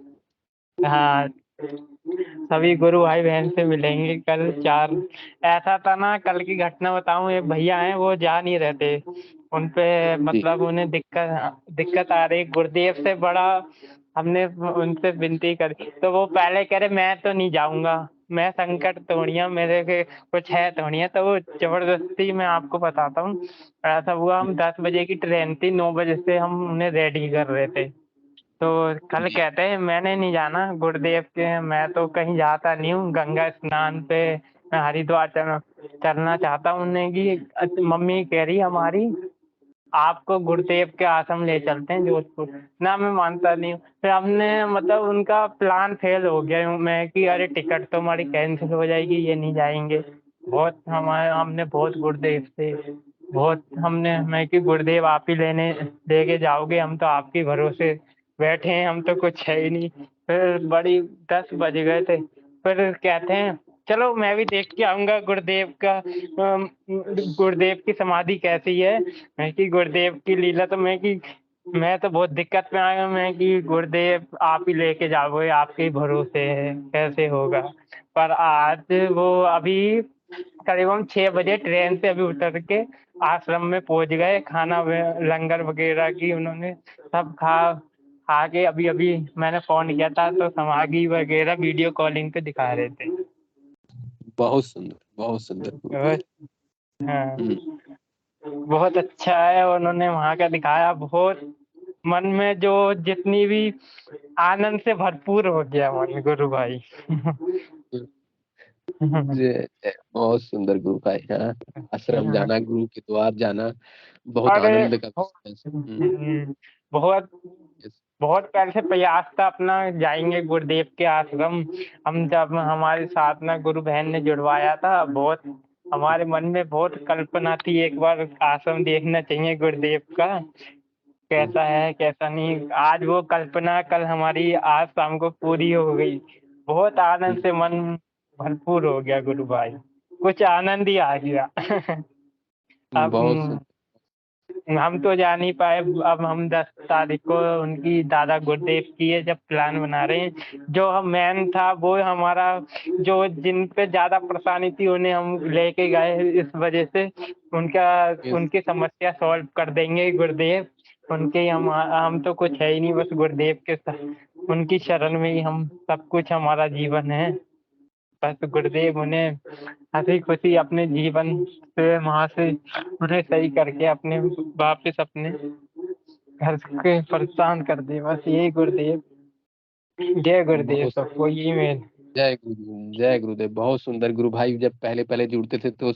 हाँ, सभी गुरु भाई बहन से मिलेंगे कल 4। ऐसा था ना, कल की घटना बताऊं, एक भैया हैं वो जा नहीं रहते, उनपे मतलब उन्हें दिक्कत आ रही। गुरुदेव से बड़ा हमने उनसे विनती करी तो वो पहले कह रहे मैं तो नहीं जाऊंगा, मैं संकट तोड़िया मेरे के कुछ है तोड़िया। तो वो जबरदस्ती, मैं आपको बताता हूँ, ऐसा हुआ, हम 10 बजे की ट्रेन थी, 9 बजे से हम उन्हें रेडी कर रहे थे। तो कल कहते हैं मैंने नहीं जाना गुरुदेव के, मैं तो कहीं जाता नहीं हूँ, गंगा स्नान पे मैं हरिद्वार चलना चाहता हूँ। उन्हें कि मम्मी कह रही हमारी आपको गुरुदेव के आश्रम ले चलते हैं जोधपुर ना, मैं मानता नहीं हूँ। फिर हमने मतलब उनका प्लान फेल हो गया हूँ मैं कि अरे टिकट तो हमारी कैंसिल हो जाएगी, ये नहीं जाएंगे। बहुत हमने बहुत गुरुदेव से बहुत मैं कि गुरुदेव आप ही लेके जाओगे, हम तो आपके भरोसे बैठे हैं, हम तो कुछ है ही नहीं। फिर बड़ी 10 बज गए थे, फिर कहते हैं चलो मैं भी देख के आऊंगा गुरुदेव का, गुरुदेव की समाधि कैसी है। मैं कि गुरुदेव की लीला, तो मैं तो बहुत दिक्कत में आया। मैं कि गुरुदेव आप ही लेके जाओगे, आपके ही भरोसे है, कैसे होगा। पर आज वो अभी करीबन 6 बजे ट्रेन से अभी उतर के आश्रम में पहुंच गए। खाना लंगर वगैरह की उन्होंने सब खा के अभी मैंने फोन किया था तो समाधि वगैरह वीडियो कॉलिंग पे दिखा रहे थे। बहुत सुंदर, बहुत सुंदर गुरु भाई। हाँ, बहुत अच्छा है, उन्होंने वहाँ का दिखाया। बहुत मन में जो जितनी भी आनंद से भरपूर हो गया मन, गुरु भाई। बहुत सुंदर गुरु भाई। हाँ, आश्रम जाना, गुरु के द्वार जाना बहुत अरे आनंद का विषय। बहुत बहुत पहले से प्रयास था अपना, जाएंगे गुरुदेव के आश्रम। हम जब हमारे साथ में गुरु बहन ने जुड़वाया था, बहुत हमारे मन में बहुत कल्पना थी, एक बार आश्रम देखना चाहिए गुरुदेव का, कैसा है कैसा नहीं। आज वो कल्पना कल हमारी आज शाम को पूरी हो गई। बहुत आनंद से मन भरपूर हो गया गुरु भाई, कुछ आनंद ही आ गया। अब बहुत हम तो जा नहीं पाए। अब हम 10 तारीख को उनकी दादा गुरुदेव की है, जब प्लान बना रहे हैं। जो हम मेन था वो हमारा, जो जिन पे ज्यादा परेशानी थी उन्हें हम लेके गए, इस वजह से उनकी समस्या सॉल्व कर देंगे गुरुदेव। उनके हम तो कुछ है ही नहीं, बस गुरुदेव के उनकी शरण में ही हम सब कुछ, हमारा जीवन है। बस गुरुदेव उन्हें हंसी खुशी अपने जीवन से वहां से उन्हें सही करके अपने वापस अपने घर के परेशान कर दे, बस यही गुरुदेव। जय गुरुदेव सबको, यही मेन। जय गुरुदेव, जय गुरुदेव। बहुत सुंदर गुरु भाई। जब पहले जुड़ते थे तो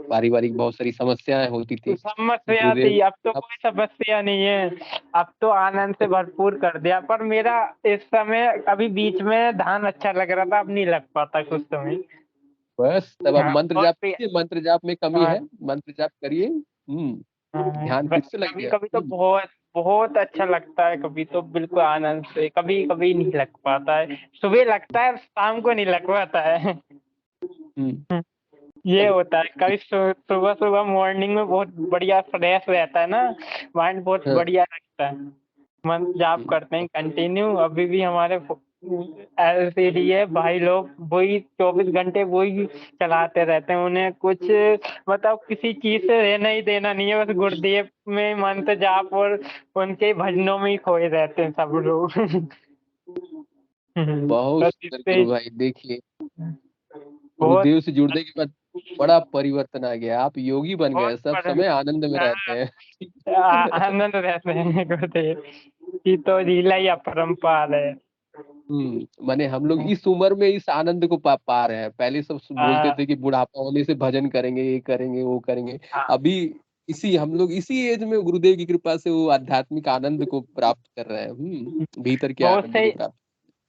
पारिवारिक बहुत सारी समस्याएं होती थी। समस्या थी, गुरुदेव अब तो कोई समस्या नहीं है, अब तो आनंद से भरपूर कर दिया। पर मेरा इस समय अभी बीच में ध्यान अच्छा लग रहा था, अब नहीं लग पाता कुछ समय। बस तब आप हाँ, मंत्र और जाप कीजिए, मंत्र जाप में कमी हाँ, है, मंत्र जाप करिए। ध्यान फिर से लग कभी गया। कभी तो बहुत बहुत अच्छा लगता है, कभी तो बिल्कुल आनंद से, कभी कभी नहीं लग पाता है, सुबह लगता है शाम को नहीं लग पाता है। ये होता है, कभी सुबह सुबह मॉर्निंग में बहुत बढ़िया फ्रेश रहता है ना, माइंड बहुत हाँ। बढ़िया लगता है। मन जाप करते हैं कंटिन्यू, अभी भी हमारे एलसीडी है, भाई लोग वही 24 घंटे वही चलाते रहते हैं, उन्हें कुछ मतलब किसी चीज से लेना ही देना नहीं है, बस गुरुदेव में मंत्र जाप और उनके भजनों में ही खोए रहते हैं सब लोग। बहुत बस सुंदर इससे गुरु भाई, देखिए बहुत गुरुदेव से जुड़ने के बाद बड़ा परिवर्तन आ गया, आप योगी बन बहुत गए, सब बड़ा समय आनंद में रहते हैं। आनंद रहते हैं गुरुदेव की तो लीला ही अपरंपार है। माने हम लोग इस उम्र में इस आनंद को पा रहे हैं। पहले सब बोलते थे कि बुढ़ापा होने से भजन करेंगे, ये करेंगे, वो करेंगे। अभी हम लोग इसी एज में गुरुदेव की कृपा से वो आध्यात्मिक आनंद को प्राप्त कर रहे हैं। भीतर के बहुत आनंद से को प्राप्त।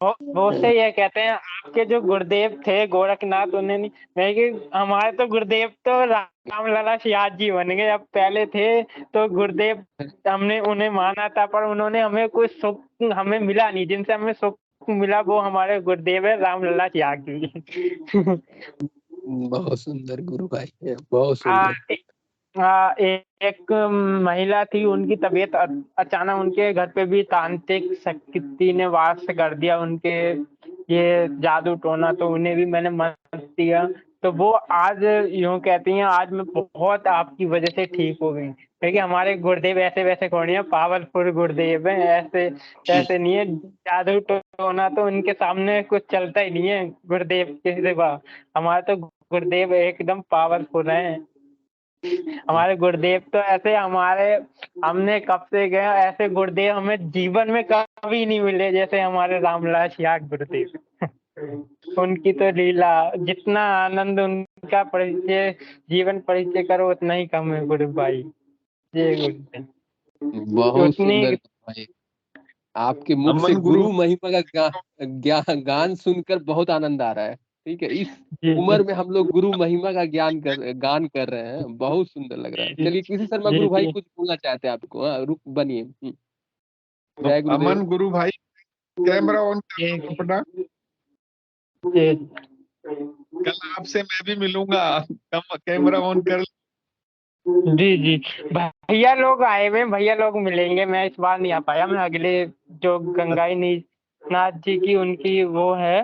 बहुत से ये कहते हैं आपके जो गुरुदेव थे गोरखनाथ, उन्हें नहीं, मैं कि हमारे तो गुरुदेव तो रामलला सियाज जी बन गए। अब पहले थे तो गुरुदेव हमने उन्हें माना था, पर उन्होंने हमें कुछ सुख हमें मिला नहीं, जिनसे हमें सुख मिला वो हमारे गुरुदेव है रामलला सियाज जी। बहुत सुंदर गुरु भाई है, बहुत आ, सुंदर। एक महिला थी, उनकी तबीयत अचानक, उनके घर पे भी तांत्रिक शक्ति ने वास कर दिया, उनके ये जादू टोना, तो उन्हें भी मैंने मदद दिया। तो वो आज यूं कहती हैं, आज मैं बहुत आपकी वजह से ठीक हो गई, क्योंकि हमारे गुरुदेव ऐसे वैसे थोड़ी हैं, पावरफुल गुरुदेव हैं, ऐसे ऐसे नहीं है। जादू टोना तो उनके सामने कुछ चलता ही नहीं है गुरुदेव के सिवा। हमारे तो गुरुदेव एकदम पावरफुल हैं। हमारे गुरुदेव तो ऐसे हमारे, हमने कब से गए, ऐसे गुरुदेव हमें जीवन में कभी नहीं मिले जैसे हमारे रामलाल याग गुरुदेव। उनकी तो लीला, जितना आनंद उनका परिचय, जीवन परिचय करो उतना ही कम है गुरु भाई। जय गुरुदेव। बहुत उतनी सुंदर भाई, आपके मुख से गुरु महिमा का गान सुनकर बहुत आनंद आ रहा है। ठीक है, इस उम्र में हम लोग गुरु महिमा का गान कर रहे हैं, बहुत सुंदर लग रहा है। चलिए किसी शर्मा गुरु भाई कुछ बोलना चाहते हैं आपको? रुक बनिए। जय गुरुदेव। अमन गुरु भाई, कैमरा ऑन करना अपना। कल आपसे मैं भी मिलूंगा, कैमरा ऑन कर। जी जी, भैया लोग आए हुए, भैया लोग मिलेंगे, मैं इस बार नहीं आ पाया, मैं अगले जो गंगाई नाथ जी की उनकी वो है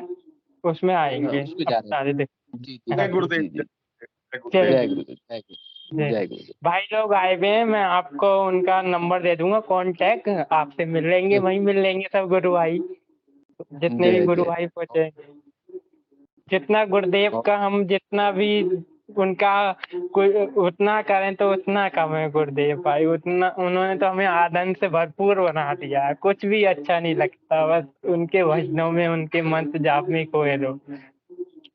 उसमें आएंगे। उसमें जा रहे हैं। जी जी जय गुरुदेव। जी जी। जय जय गुरुदेव, जय गुरुदेव, जय गुरुदेव। भाई लोग आए हुए हैं, मैं आपको उनका नंबर दे दूंगा, कांटेक्ट, आपसे मिल लेंगे, वहीं मिल लेंगे सब गुरु भाई, जितने भी गुरु भाई पहुंचे, जितना गुरुदेव का हम जितना भी उनका उतना करें तो उतना कम है गुरुदेव भाई। उतना उन्होंने तो हमें आनंद से भरपूर बना दिया है, कुछ भी अच्छा नहीं लगता, बस उनके भजनों में, उनके मंत्र जाप में खोए रहो।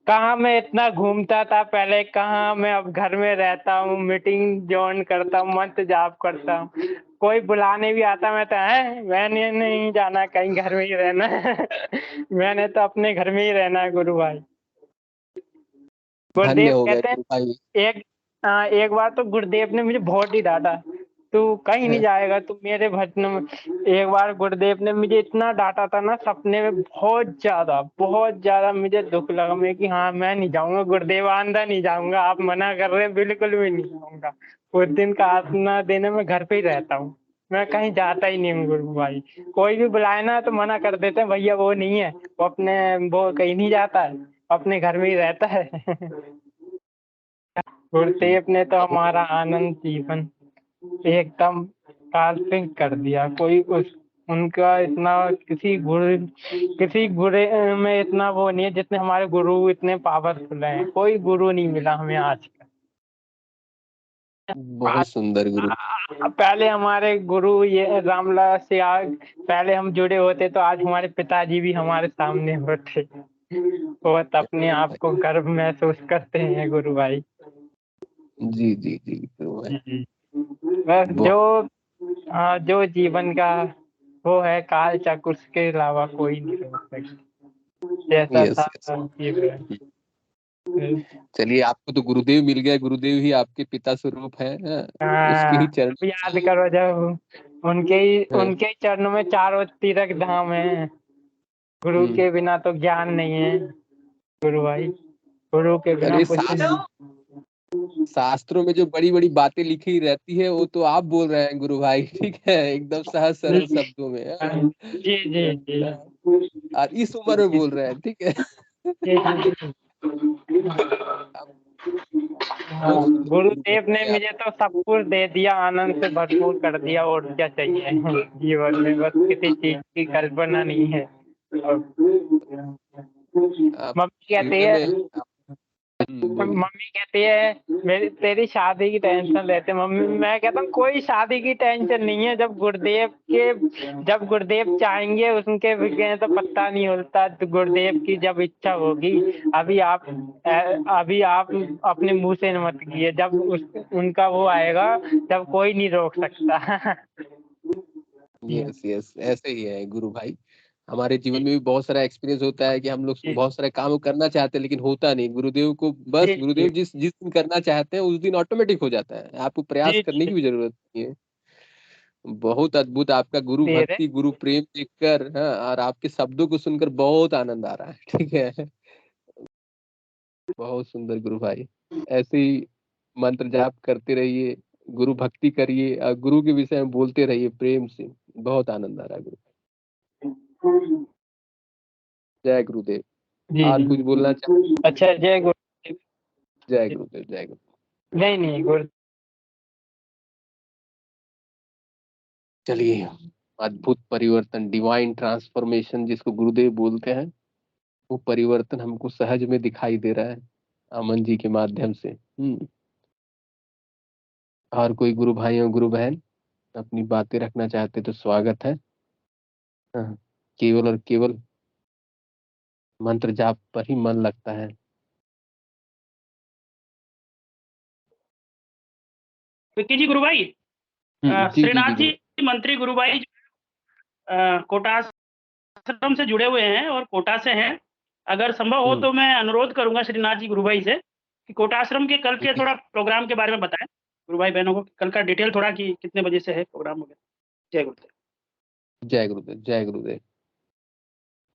कहाँ मैं इतना घूमता था पहले, कहाँ मैं अब घर में रहता हूँ, मीटिंग ज्वाइन करता हूँ, मंत्र जाप करता हूँ, कोई बुलाने भी आता मैं तो है मैंने नहीं जाना कहीं, घर में ही रहना है। मैंने तो अपने घर में ही रहना है गुरु भाई। धन्य गुरुदेव हो गए कहते गुरु भाई। हैं एक बार तो गुरुदेव ने मुझे बहुत ही डांटा, तू कहीं नहीं जाएगा, तू मेरे भजन में। एक बार गुरुदेव ने मुझे इतना डांटा था ना, सपने में बहुत ज्यादा मुझे दुख लगा, मैं कि हाँ मैं नहीं जाऊंगा गुरुदेव, आंदा नहीं जाऊंगा, आप मना कर रहे हैं, बिल्कुल भी नहीं जाऊंगा। उस दिन का आसना देने में घर पे ही रहता हूँ, मैं कहीं जाता ही नहीं हूँ गुरु भाई। कोई भी बुलाए ना तो मना कर देते हैं, भैया वो नहीं है, वो कहीं नहीं जाता है, अपने घर में ही रहता है। गुरुदेव ने तो हमारा आनंद जीवन एकदम काल्पनिक कर दिया। कोई उनका इतना किसी गुरु में इतना वो नहीं है, जितने हमारे गुरु इतने पावरफुल हैं, कोई गुरु नहीं मिला हमें आज का। बहुत सुंदर गुरु। पहले हमारे गुरु ये रामलाल से पहले हम जुड़े होते तो आज हमारे पिताजी भी हमारे सामने होते, बहुत अपने आप को गर्व महसूस करते हैं गुरु भाई। जी जी जी गुरु भाई। जी। बस जो जीवन का वो है काल चक्र, उसके अलावा कोई नहीं रोक सकता, जैसा यस था यस। ये है। चलिए, आपको तो गुरुदेव मिल गए, गुरुदेव ही आपके पिता स्वरूप है, उसके ही चरण। अब याद करो, जब उनके ही चरणों में चारों तीर्थ धाम है। गुरु के बिना तो ज्ञान नहीं है गुरु भाई, गुरु के बिना अरे कुछ नहीं। शास्त्रों में जो बड़ी बड़ी बातें लिखी रहती है वो तो आप बोल रहे हैं गुरु भाई, ठीक है, एकदम सहज सरल शब्दों में। जी जी जी। और इस उम्र में बोल रहे हैं, ठीक है। गुरुदेव ने मुझे तो सब कुछ दे दिया, आनंद से भरपूर कर दिया, और क्या चाहिए जीवन में, बस किसी चीज की कल्पना नहीं है। मम्मी कहती है तेरी शादी की टेंशन लेते मम्मी, मैं कहता हूँ कोई शादी की टेंशन नहीं है, जब गुरुदेव चाहेंगे उनके बिना तो पत्ता नहीं हिलता, तो गुरुदेव की जब इच्छा होगी। अभी आप अपने मुंह से मत किए, जब उनका वो आएगा तब कोई नहीं रोक सकता। यस यस, ऐसे ही है गुरु भाई। हमारे जीवन में भी बहुत सारा एक्सपीरियंस होता है कि हम लोग बहुत सारे काम करना चाहते हैं लेकिन होता नहीं। गुरुदेव को बस, गुरुदेव जिस दिन करना चाहते हैं उस दिन ऑटोमेटिक हो जाता है, आपको प्रयास करने की भी जरूरत नहीं है। बहुत अद्भुत आपका गुरु भक्ति, गुरु प्रेम देखकर, हाँ, और आपके शब्दों को सुनकर बहुत आनंद आ रहा है, ठीक है। बहुत सुंदर गुरु भाई, ऐसे ही मंत्र जाप करते रहिए, गुरु भक्ति करिए और गुरु के विषय में बोलते रहिए प्रेम से। बहुत आनंद आ रहा है गुरु। जय गुरुदेव। और कुछ बोलना चाहते? अच्छा, जय गुरुदेव। जय गुरुदेव, जय गुरुदेव। नहीं गुरु। चलिए, अद्भुत परिवर्तन, डिवाइन ट्रांसफॉर्मेशन जिसको गुरुदेव बोलते हैं, वो परिवर्तन हमको सहज में दिखाई दे रहा है अमन जी के माध्यम से। और कोई गुरु भाई और गुरु बहन अपनी बातें रखना चाहते तो स्वागत है। हाँ, केवल और केवल मंत्र जाप पर ही मन लगता है। विक्की जी गुरु भाई, जी श्रीनाथ जी जी मंत्री गुरु भाई कोटा आश्रम से जुड़े हुए हैं और कोटा से हैं। अगर संभव हो तो मैं अनुरोध करूंगा श्रीनाथ जी गुरु भाई से कि कोटा आश्रम के कल के थोड़ा प्रोग्राम के बारे में बताएं गुरु भाई बहनों को, कल का डिटेल थोड़ा कि कितने बजे से है प्रोग्राम वगैरह। जय गुरुदेव। जय गुरुदेव, जय गुरुदेव,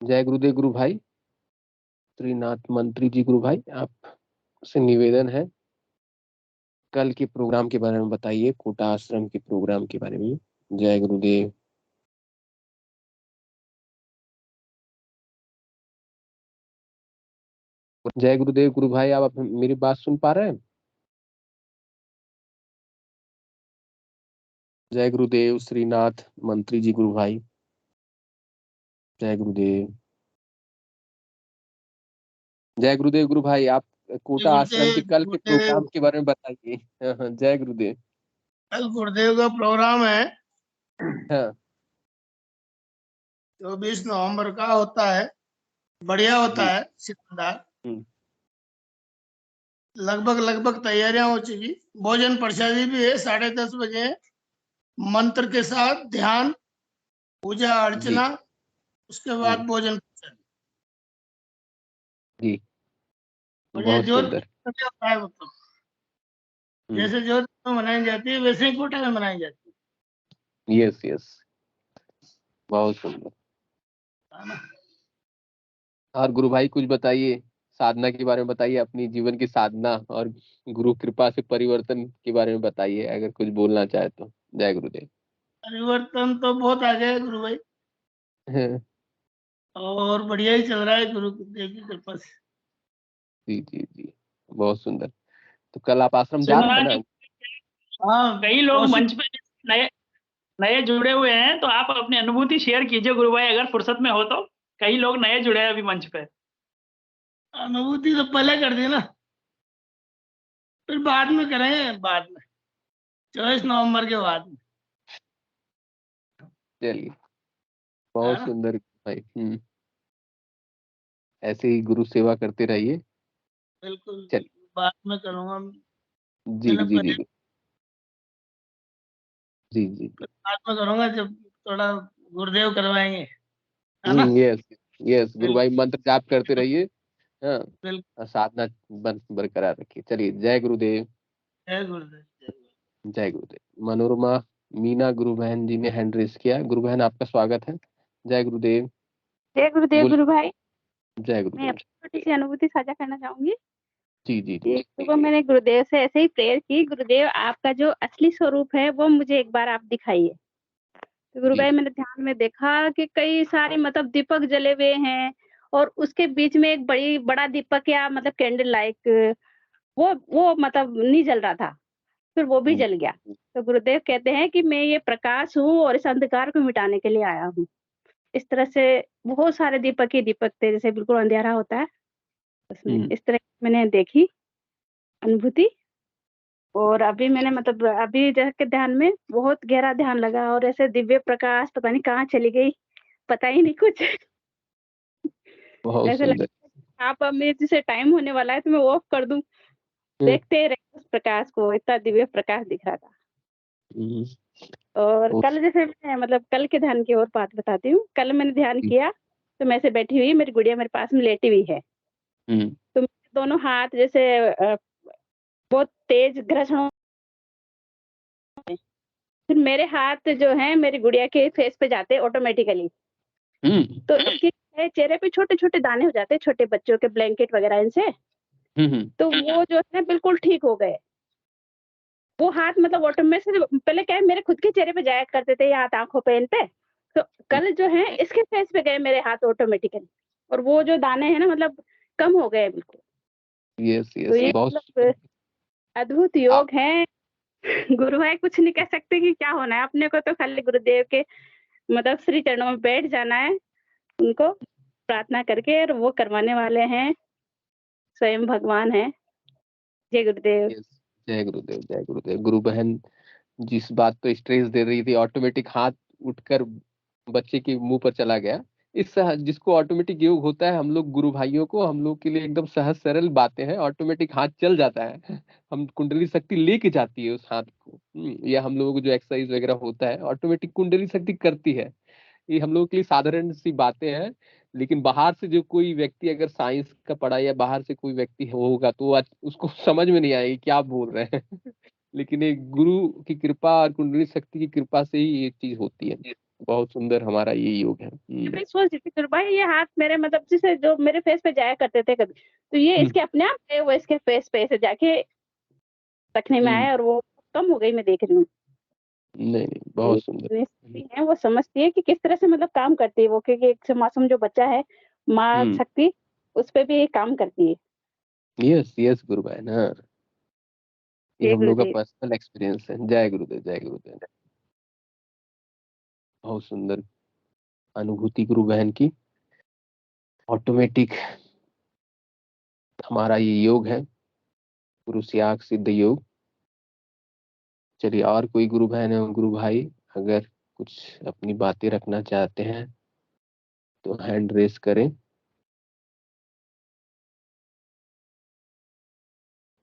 जय गुरुदेव। गुरु भाई श्रीनाथ मंत्री जी गुरु भाई, आप से निवेदन है कल के प्रोग्राम के बारे में बताइए, कोटा आश्रम के प्रोग्राम के बारे में। जय गुरुदेव। जय गुरुदेव गुरु भाई, आप मेरी बात सुन पा रहे हैं? जय गुरुदेव श्रीनाथ मंत्री जी गुरु भाई, जय गुरुदेव। जय गुरुदेव गुरु भाई, आप कोटा आश्रम के कल के प्रोग्राम के बारे में बताइए। जय गुरुदेव। कल गुरुदेव का प्रोग्राम है, हाँ। 24 नवंबर का होता है, बढ़िया होता है, शानदार। लगभग तैयारियां हो चुकी, भोजन प्रसादी भी है 10:30 बजे, मंत्र के साथ ध्यान, पूजा अर्चना, उसके बाद भोजन प्रसादी। जी, बहुत सुंदर होता है, मतलब जैसे जोधपुर में मनाई जाती है वैसे ही कोटा में मनाई जाती है। यस यस, बहुत सुंदर। और गुरु भाई कुछ बताइए, साधना के बारे में बताइए, अपनी जीवन की साधना और गुरु कृपा से परिवर्तन के बारे में बताइए, अगर कुछ बोलना चाहे तो। जय गुरुदेव। परिवर्तन तो बहुत आ गया है गुरु भाई, और बढ़िया ही चल रहा है गुरु देव की कृपा से। जी जी जी, बहुत सुंदर। तो कल आप आश्रम जा रहे हैं ना? हाँ, कई लोग मंच पे नए नए जुड़े हुए हैं, तो आप अपनी अनुभूति शेयर कीजिए गुरु भाई, अगर फुर्सत में हो तो। कई लोग नए जुड़े हैं अभी मंच पे। अनुभूति तो पहले कर दी ना, फिर बाद में करेंगे, बाद में 24 नवंबर के बाद में। चलिए, बहुत सुंदर भाई। ऐसे ही गुरु सेवा करते रहिए। बिल्कुल, बाद में करूंगा। जी जी जी जी जी बात में करूंगा जब थोड़ा गुरुदेव करवाएंगे, है ना? यस यस गुरु भाई मंत्र जाप करते रहिए। हाँ, बिल्कुल। और साधना बरकरार रखिए। चलिए, जय गुरुदेव। जय गुरुदेव। जय गुरुदेव। मनोरमा मीना गुरु बहन जी ने हैंड रेस किया। गुरु बहन, आपका स्वागत है। जय गुरुदेव। जय गुरुदेव गुरु भाई। जय मैं गुरुदेव। अपनी छोटी सी अनुभूति साझा करना चाहूंगी। जी जी कि सुबह मैंने गुरुदेव से ऐसे ही प्रेयर की, गुरुदेव आपका जो असली स्वरूप है वो मुझे एक बार आप दिखाइए। तो गुरु भाई मैंने ध्यान में देखा कि कई सारे मतलब दीपक जले हुए हैं और उसके बीच में एक बड़ा दीपक या मतलब कैंडल लाइक वो मतलब नहीं जल रहा था, फिर वो भी जल गया। तो गुरुदेव कहते हैं कि मैं ये प्रकाश हूँ और इस अंधकार को मिटाने के लिए आया हूँ। इस तरह से बहुत सारे दीपक ही दीपक थे, जैसे बिल्कुल अंधेरा होता है उसमें। इस तरह मैंने देखी अनुभूति। और अभी मैंने मतलब अभी जाके ध्यान में बहुत गहरा ध्यान लगा और ऐसे दिव्य प्रकाश पता नहीं कहाँ चली गई, पता ही नहीं कुछ। बहुत ऐसे सुंदर। लगा आप अब मेरे से टाइम होने वाला है तो मैं ऑफ कर दूं। देखते रहे उस प्रकाश को, इतना दिव्य प्रकाश दिख रहा था। और कल जैसे मैं मतलब कल के ध्यान की और बात बताती हूँ। कल मैंने ध्यान किया तो मैं से बैठी हुई, मेरी गुड़िया मेरे पास में लेटी हुई है। तो मेरे दोनों हाथ जैसे बहुत तेज घर्षण, फिर मेरे हाथ जो है मेरी गुड़िया के फेस पे जाते ऑटोमेटिकली। तो इसके चेहरे पे छोटे छोटे दाने हो जाते, छोटे बच्चों के ब्लैंकेट वगैरह इनसे। तो वो जो है बिल्कुल ठीक हो गए। वो हाथ मतलब ऑटोमेटिक, पहले क्या है मेरे खुद के चेहरे पे जाया करते थे, या आंखों पे इन पे। तो कल जो है इसके फेस पे गए मेरे हाथ ऑटोमेटिकली, और वो जो दाने हैं ना मतलब कम हो गए बिल्कुल। यस तो यस ये बहुत मतलब अद्भुत योग है। गुरु भाई कुछ नहीं कह सकते कि क्या होना है, अपने को तो खाली गुरुदेव के मतलब श्री चरणों में बैठ जाना है, उनको प्रार्थना करके, और वो करवाने वाले हैं, स्वयं भगवान है। जय गुरुदेव। जय गुरुदेव। जय गुरुदेव। गुरु बहन जिस बात पे स्ट्रेस दे रही थी, ऑटोमेटिक हाथ उठकर बच्चे के मुंह पर चला गया। इस जिसको ऑटोमेटिक योग होता है, हम लोग गुरु भाइयों को, हम लोग के लिए एकदम सहज सरल बातें हैं। ऑटोमेटिक हाथ चल जाता है, हम कुंडली शक्ति लेके जाती है उस हाथ को। या हम लोगों को जो एक्सरसाइज वगैरह होता है, ऑटोमेटिक कुंडली शक्ति करती है। ये हम लोग के लिए साधारण सी बातें हैं। लेकिन बाहर से जो कोई व्यक्ति अगर साइंस का पढ़ा, या बाहर से कोई व्यक्ति होगा, तो उसको समझ में नहीं आएगी क्या आप बोल रहे हैं। लेकिन एक गुरु की कृपा और कुंडली शक्ति की कृपा से ही ये चीज होती है। बहुत सुंदर हमारा ये योग है। मैं सोच रही थी भाई ये हाथ मेरे मतलब जैसे जो मेरे फेस पे जाया करते थे कभी, तो ये इसके अपने आप गए, वो इसके फेस पे ऐसे जाके रखने में आया और वो कम हो गई, मैं देख रही हूँ। नहीं बहुत सुंदर है, वो समझती है कि किस तरह से मतलब काम करती है वो, क्योंकि एक मासूम जो बच्चा है, माँ शक्ति उस पर भी काम करती है। यस यस गुरु भाई ना, ये हम लोग का पर्सनल एक्सपीरियंस है। जय गुरुदेव। जय गुरुदेव। बहुत सुंदर अनुभूति गुरु बहन की। ऑटोमेटिक हमारा ये योग है, गुरु त्याग सिद्ध योग। चलिए, और कोई गुरु बहन है, गुरु भाई अगर कुछ अपनी बातें रखना चाहते हैं तो हैंड रेस करें,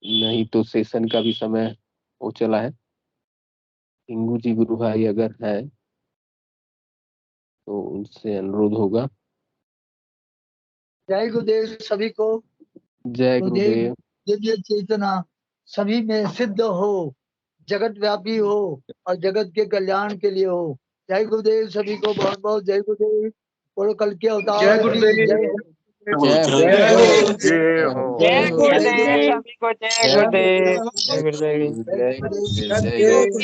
नहीं तो सेशन का भी समय हो चला है। इंगू जी गुरु भाई अगर है तो उनसे अनुरोध होगा। जय गुरुदेव सभी को। जय गुरुदेव। दिव्य चेतना सभी में सिद्ध हो, जगत व्यापी हो और जगत के कल्याण के लिए हो। जय गुरुदेव सभी को, बहुत बहुत जय गुरुदेव। और कल के अवतार की जय हो। जय गुरुदेव सभी को, जय गुरुदेव। जय गुरुदेव। जय गुरुदेव।